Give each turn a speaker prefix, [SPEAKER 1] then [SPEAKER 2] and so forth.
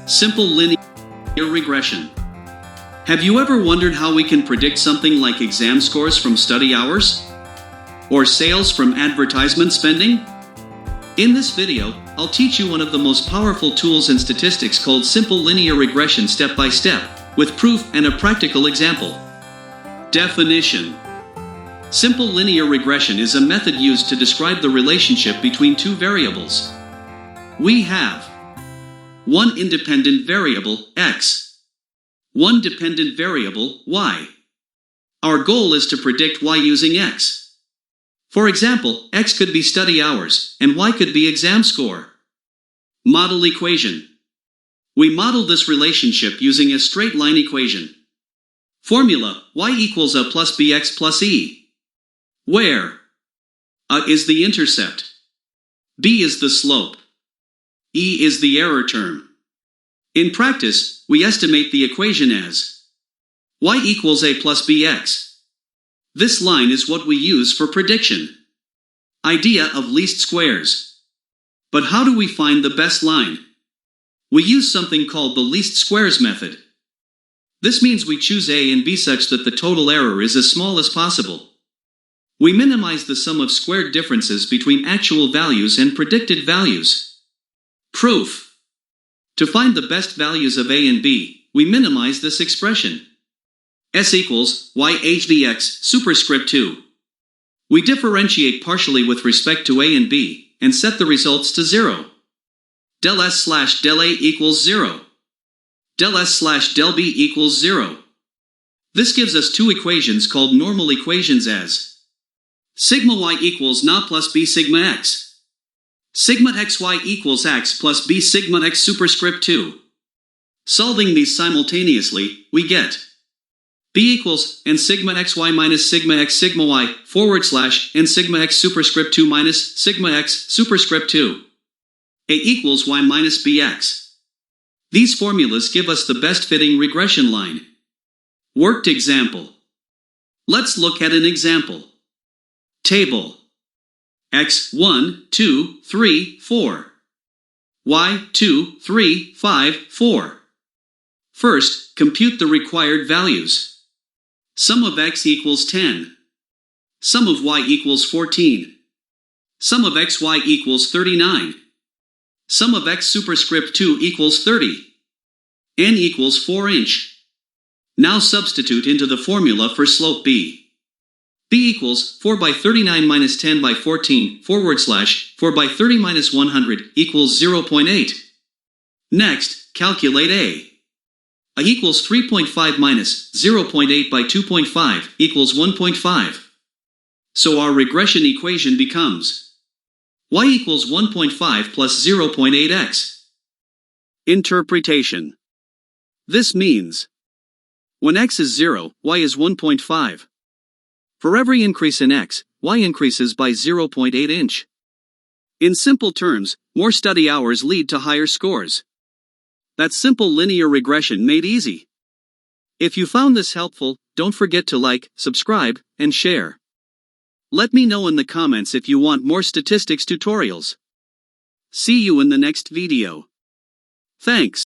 [SPEAKER 1] Simple Linear Regression. Have you ever wondered how we can predict something like exam scores from study hours? Or sales from advertisement spending? In this video, I'll teach you one of the most powerful tools in statistics called Simple Linear Regression step by step, with proof and a practical example. Definition. Simple linear regression is a method used to describe the relationship between two variables. We have one independent variable, x, one dependent variable, y. Our goal is to predict y using x. For example, x could be study hours, and y could be exam score. Model equation. We model this relationship using a straight line equation. Formula, y equals a plus bx plus e. Where a is the intercept, b is the slope, e is the error term. In practice, we estimate the equation as y equals a plus bx. This line is what we use for prediction. Idea of least squares. But how do we find the best line? We use something called the least squares method. This means we choose a and b such that the total error is as small as possible. We minimize the sum of squared differences between actual values and predicted values. Proof. To find the best values of a and b, we minimize this expression. S equals y HBX superscript 2. We differentiate partially with respect to a and b, and set the results to 0. Del S slash del A equals 0. Del S slash del B equals 0. This gives us two equations called normal equations as sigma y equals na plus b sigma x. Sigma xy equals x plus b sigma x superscript 2. Solving these simultaneously, we get b equals and sigma xy minus sigma x sigma y forward slash and sigma x superscript 2 minus sigma x superscript 2. A equals y minus bx. These formulas give us the best fitting regression line. Worked example. Let's look at an example. Table. X 1, 2, 3, 4. Y 2, 3, 5, 4. First, compute the required values. Sum of x equals 10. Sum of y equals 14. Sum of xy equals 39. Sum of x superscript 2 equals 30. N equals 4 inch. Now substitute into the formula for slope b. B equals 4 by 39 minus 10 by 14 forward slash 4 by 30 minus 100 equals 0.8. Next, calculate A. A equals 3.5 minus 0.8 by 2.5 equals 1.5. So our regression equation becomes y equals 1.5 plus 0.8x. Interpretation. This means when x is 0, y is 1.5. For every increase in x, y increases by 0.8 inch. In simple terms, more study hours lead to higher scores. That's simple linear regression made easy. If you found this helpful, don't forget to like, subscribe, and share. Let me know in the comments if you want more statistics tutorials. See you in the next video. Thanks.